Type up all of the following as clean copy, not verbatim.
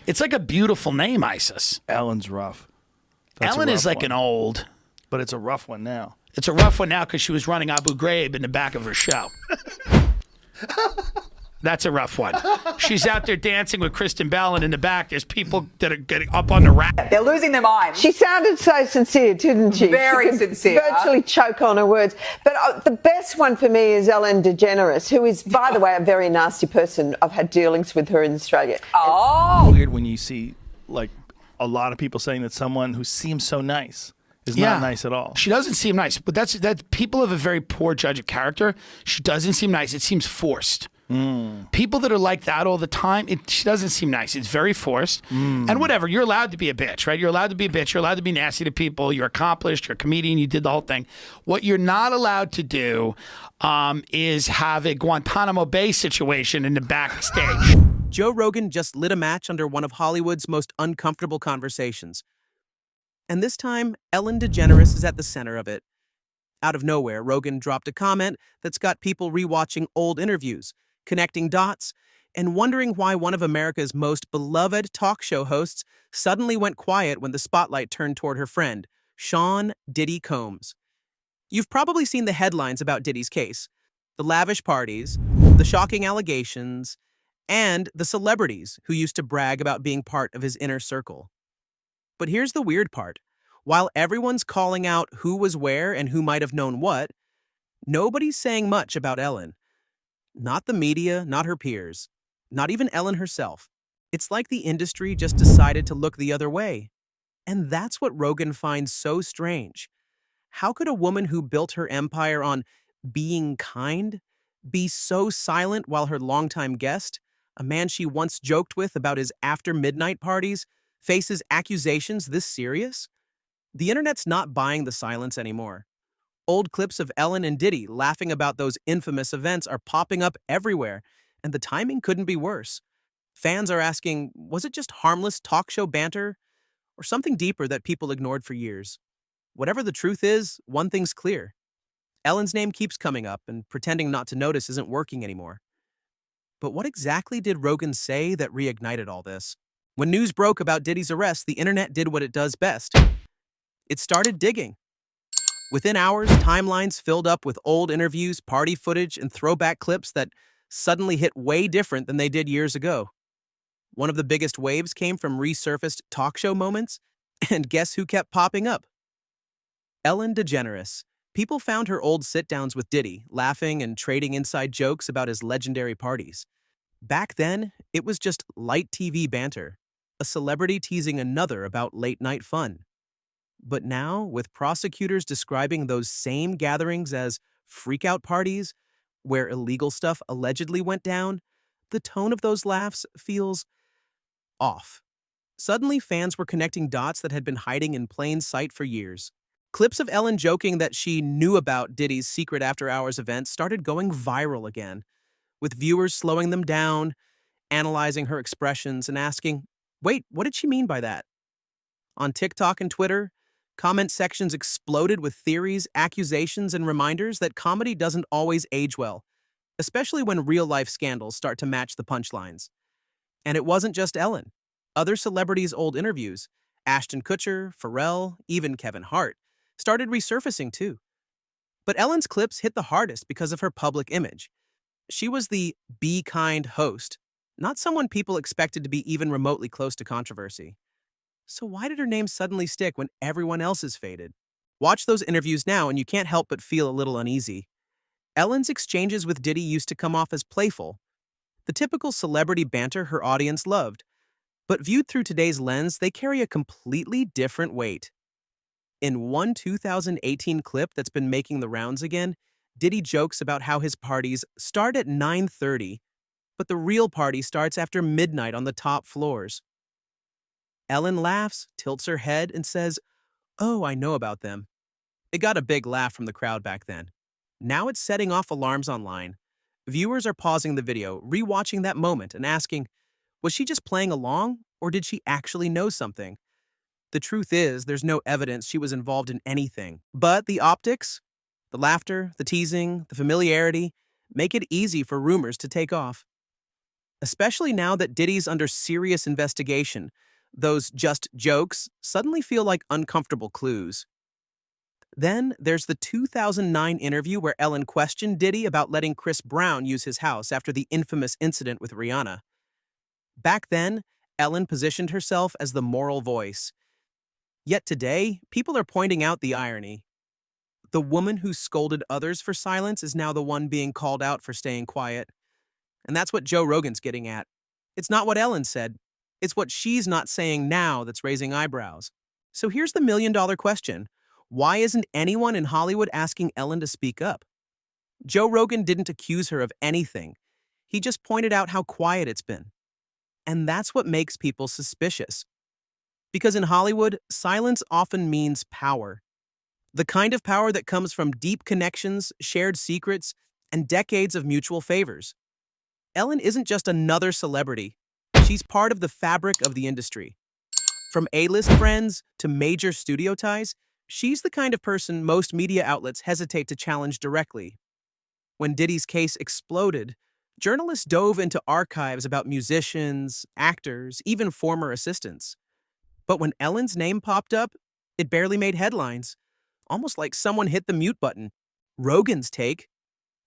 It's like a beautiful name, Isis. Ellen's rough. That's Ellen a rough is like one. an old. But it's a rough one now. It's a rough one now because she was running Abu Ghraib in the back of her show. That's a rough one. She's out there dancing with Kristen Bell, and in the back, there's people that are getting up on the rack. They're losing their minds. She sounded so sincere, didn't she? Very she could sincere. Virtually choke on her words. But the best one for me is Ellen DeGeneres, who is, by the way, a very nasty person. I've had dealings with her in Australia. Oh. Weird when you see, like, a lot of people saying that someone who seems so nice is not nice at all. She doesn't seem nice, but that's people have a very poor judge of character. She doesn't seem nice. It seems forced. People that are like that all the time, she doesn't seem nice. It's very forced. And whatever, you're allowed to be a bitch, right? You're allowed to be a bitch. You're allowed to be nasty to people. You're accomplished. You're a comedian. You did the whole thing. What you're not allowed to do is have a Guantanamo Bay situation in the backstage. Joe Rogan just lit a match under one of Hollywood's most uncomfortable conversations. And this time, Ellen DeGeneres is at the center of it. Out of nowhere, Rogan dropped a comment that's got people rewatching old interviews, connecting dots, and wondering why one of America's most beloved talk show hosts suddenly went quiet when the spotlight turned toward her friend, Sean Diddy Combs. You've probably seen the headlines about Diddy's case, the lavish parties, the shocking allegations, and the celebrities who used to brag about being part of his inner circle. But here's the weird part. While everyone's calling out who was where and who might have known what, nobody's saying much about Ellen. Not the media, not her peers, not even Ellen herself. It's like the industry just decided to look the other way. And that's what Rogan finds so strange. How could a woman who built her empire on being kind be so silent while her longtime guest, a man she once joked with about his after-midnight parties, faces accusations this serious? The internet's not buying the silence anymore. Old clips of Ellen and Diddy laughing about those infamous events are popping up everywhere, and the timing couldn't be worse. Fans are asking, was it just harmless talk show banter, or something deeper that people ignored for years? Whatever the truth is, one thing's clear. Ellen's name keeps coming up, and pretending not to notice isn't working anymore. But what exactly did Rogan say that reignited all this? When news broke about Diddy's arrest, the internet did what it does best. It started digging. Within hours, timelines filled up with old interviews, party footage, and throwback clips that suddenly hit way different than they did years ago. One of the biggest waves came from resurfaced talk show moments, and guess who kept popping up? Ellen DeGeneres. People found her old sit-downs with Diddy, laughing and trading inside jokes about his legendary parties. Back then, it was just light TV banter, a celebrity teasing another about late-night fun. But now, with prosecutors describing those same gatherings as freak-out parties, where illegal stuff allegedly went down, the tone of those laughs feels off. Suddenly, fans were connecting dots that had been hiding in plain sight for years. Clips of Ellen joking that she knew about Diddy's secret after-hours event started going viral again, with viewers slowing them down, analyzing her expressions, and asking, wait, what did she mean by that? On TikTok and Twitter, comment sections exploded with theories, accusations, and reminders that comedy doesn't always age well, especially when real-life scandals start to match the punchlines. And it wasn't just Ellen. Other celebrities' old interviews, Ashton Kutcher, Pharrell, even Kevin Hart, started resurfacing too. But Ellen's clips hit the hardest because of her public image. She was the be kind host, not someone people expected to be even remotely close to controversy. So why did her name suddenly stick when everyone else is faded? Watch those interviews now and you can't help but feel a little uneasy. Ellen's exchanges with Diddy used to come off as playful, the typical celebrity banter her audience loved. But viewed through today's lens, they carry a completely different weight. In one 2018 clip that's been making the rounds again, Diddy jokes about how his parties start at 9:30, but the real party starts after midnight on the top floors. Ellen laughs, tilts her head, and says, "Oh, I know about them." It got a big laugh from the crowd back then. Now it's setting off alarms online. Viewers are pausing the video, rewatching that moment, and asking, was she just playing along, or did she actually know something? The truth is, there's no evidence she was involved in anything. But the optics, the laughter, the teasing, the familiarity, make it easy for rumors to take off. Especially now that Diddy's under serious investigation, those just jokes suddenly feel like uncomfortable clues. Then there's the 2009 interview where Ellen questioned Diddy about letting Chris Brown use his house after the infamous incident with Rihanna. Back then, Ellen positioned herself as the moral voice. Yet today, people are pointing out the irony. The woman who scolded others for silence is now the one being called out for staying quiet. And that's what Joe Rogan's getting at. It's not what Ellen said. It's what she's not saying now that's raising eyebrows. So here's the million-dollar question. Why isn't anyone in Hollywood asking Ellen to speak up? Joe Rogan didn't accuse her of anything. He just pointed out how quiet it's been. And that's what makes people suspicious. Because in Hollywood, silence often means power. The kind of power that comes from deep connections, shared secrets, and decades of mutual favors. Ellen isn't just another celebrity. She's part of the fabric of the industry. From A-list friends to major studio ties, she's the kind of person most media outlets hesitate to challenge directly. When Diddy's case exploded, journalists dove into archives about musicians, actors, even former assistants. But when Ellen's name popped up, it barely made headlines. Almost like someone hit the mute button. Rogan's take: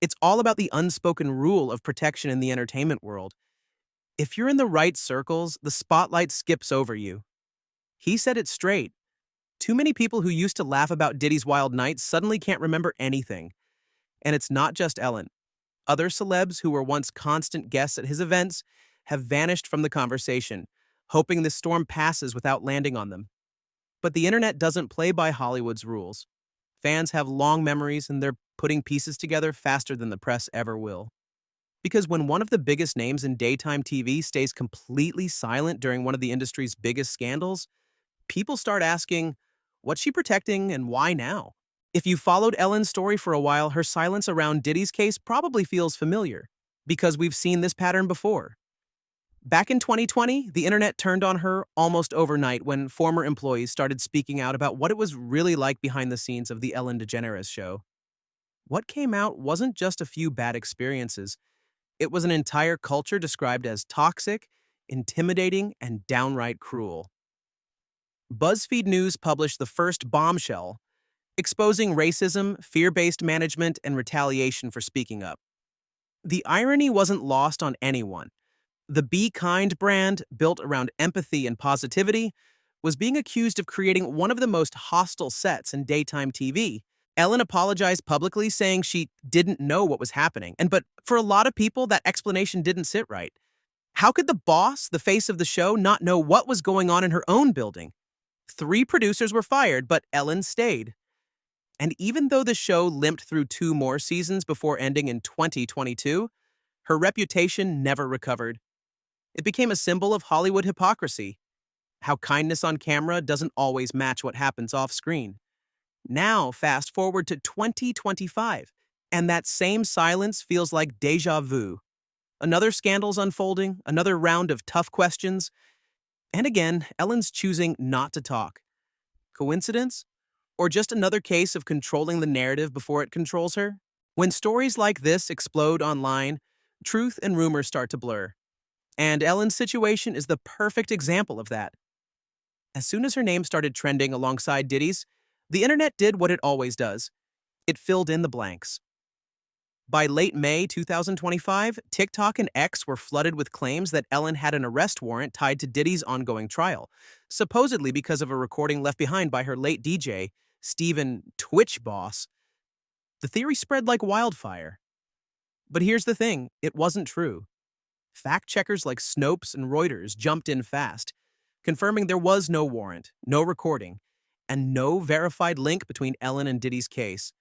it's all about the unspoken rule of protection in the entertainment world. If you're in the right circles, the spotlight skips over you. He said it straight. Too many people who used to laugh about Diddy's wild nights suddenly can't remember anything. And it's not just Ellen. Other celebs who were once constant guests at his events have vanished from the conversation, hoping this storm passes without landing on them. But the internet doesn't play by Hollywood's rules. Fans have long memories and they're putting pieces together faster than the press ever will. Because when one of the biggest names in daytime TV stays completely silent during one of the industry's biggest scandals, people start asking, what's she protecting and why now? If you followed Ellen's story for a while, her silence around Diddy's case probably feels familiar, because we've seen this pattern before. Back in 2020, the internet turned on her almost overnight when former employees started speaking out about what it was really like behind the scenes of the Ellen DeGeneres show. What came out wasn't just a few bad experiences. It was an entire culture described as toxic, intimidating, and downright cruel. BuzzFeed News published the first bombshell, exposing racism, fear-based management, and retaliation for speaking up. The irony wasn't lost on anyone. The Be Kind brand, built around empathy and positivity, was being accused of creating one of the most hostile sets in daytime TV. Ellen apologized publicly, saying she didn't know what was happening. But for a lot of people, that explanation didn't sit right. How could the boss, the face of the show, not know what was going on in her own building? 3 producers were fired, but Ellen stayed. And even though the show limped through 2 more seasons before ending in 2022, her reputation never recovered. It became a symbol of Hollywood hypocrisy, how kindness on camera doesn't always match what happens off screen. Now, fast forward to 2025, and that same silence feels like déjà vu. Another scandal's unfolding, another round of tough questions, and again, Ellen's choosing not to talk. Coincidence? Or just another case of controlling the narrative before it controls her? When stories like this explode online, truth and rumor start to blur. And Ellen's situation is the perfect example of that. As soon as her name started trending alongside Diddy's, the internet did what it always does. It filled in the blanks. By late May 2025, TikTok and X were flooded with claims that Ellen had an arrest warrant tied to Diddy's ongoing trial, supposedly because of a recording left behind by her late DJ, Steven Twitch Boss. The theory spread like wildfire. But here's the thing, it wasn't true. Fact-checkers like Snopes and Reuters jumped in fast, confirming there was no warrant, no recording, and no verified link between Ellen and Diddy's case.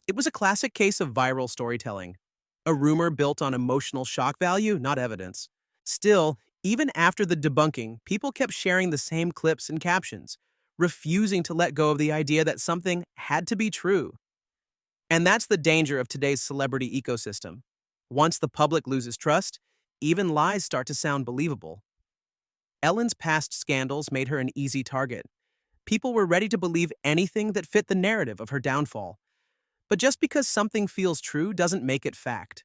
It was a classic case of viral storytelling, a rumor built on emotional shock value, not evidence. Still, even after the debunking, people kept sharing the same clips and captions, refusing to let go of the idea that something had to be true. And that's the danger of today's celebrity ecosystem. Once the public loses trust, even lies start to sound believable. Ellen's past scandals made her an easy target. People were ready to believe anything that fit the narrative of her downfall. But just because something feels true doesn't make it fact.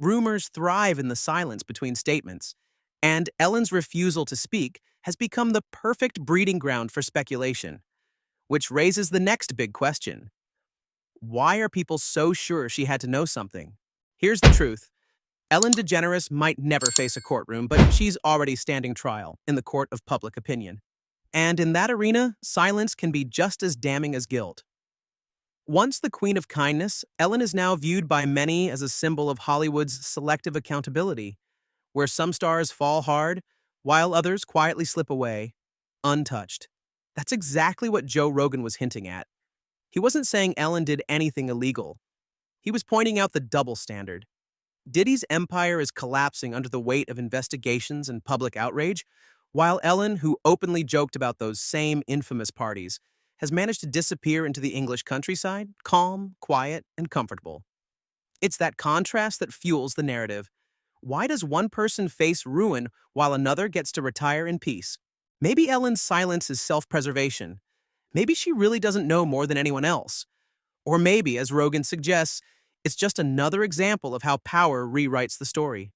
Rumors thrive in the silence between statements, and Ellen's refusal to speak has become the perfect breeding ground for speculation, which raises the next big question. Why are people so sure she had to know something? Here's the truth. Ellen DeGeneres might never face a courtroom, but she's already standing trial in the court of public opinion. And in that arena, silence can be just as damning as guilt. Once the queen of kindness, Ellen is now viewed by many as a symbol of Hollywood's selective accountability, where some stars fall hard, while others quietly slip away, untouched. That's exactly what Joe Rogan was hinting at. He wasn't saying Ellen did anything illegal. He was pointing out the double standard. Diddy's empire is collapsing under the weight of investigations and public outrage, while Ellen, who openly joked about those same infamous parties, has managed to disappear into the English countryside, calm, quiet, and comfortable. It's that contrast that fuels the narrative. Why does one person face ruin while another gets to retire in peace? Maybe Ellen's silence is self-preservation. Maybe she really doesn't know more than anyone else. Or maybe, as Rogan suggests, it's just another example of how power rewrites the story.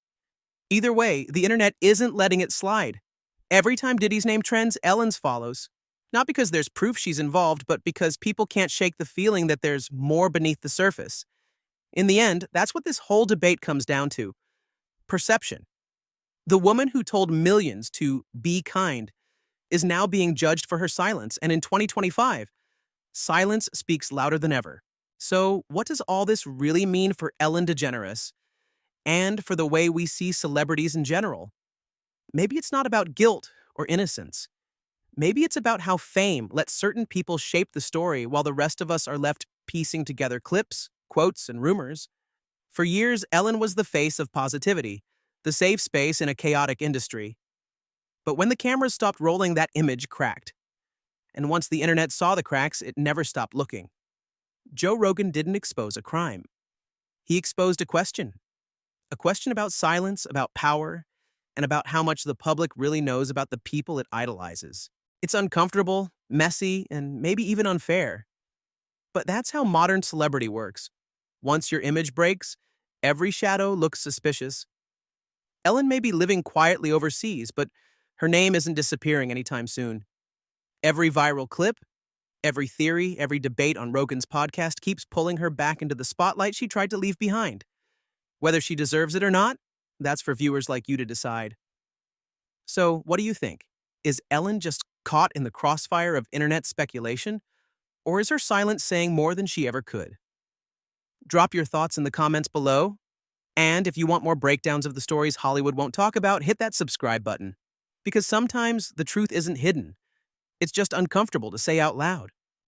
Either way, the internet isn't letting it slide. Every time Diddy's name trends, Ellen's follows. Not because there's proof she's involved, but because people can't shake the feeling that there's more beneath the surface. In the end, that's what this whole debate comes down to. Perception. The woman who told millions to be kind is now being judged for her silence, and in 2025, silence speaks louder than ever. So, what does all this really mean for Ellen DeGeneres and for the way we see celebrities in general? Maybe it's not about guilt or innocence. Maybe it's about how fame lets certain people shape the story while the rest of us are left piecing together clips, quotes, and rumors. For years, Ellen was the face of positivity, the safe space in a chaotic industry. But when the cameras stopped rolling, that image cracked. And once the internet saw the cracks, it never stopped looking. Joe Rogan didn't expose a crime. He exposed a question about silence, about power, and about how much the public really knows about the people it idolizes. It's uncomfortable, messy, and maybe even unfair. But that's how modern celebrity works. Once your image breaks, every shadow looks suspicious. Ellen may be living quietly overseas, but her name isn't disappearing anytime soon. Every viral clip, every theory, every debate on Rogan's podcast keeps pulling her back into the spotlight she tried to leave behind. Whether she deserves it or not, that's for viewers like you to decide. So, what do you think? Is Ellen just caught in the crossfire of internet speculation? Or is her silence saying more than she ever could? Drop your thoughts in the comments below. And if you want more breakdowns of the stories Hollywood won't talk about, hit that subscribe button. Because sometimes the truth isn't hidden. It's just uncomfortable to say out loud.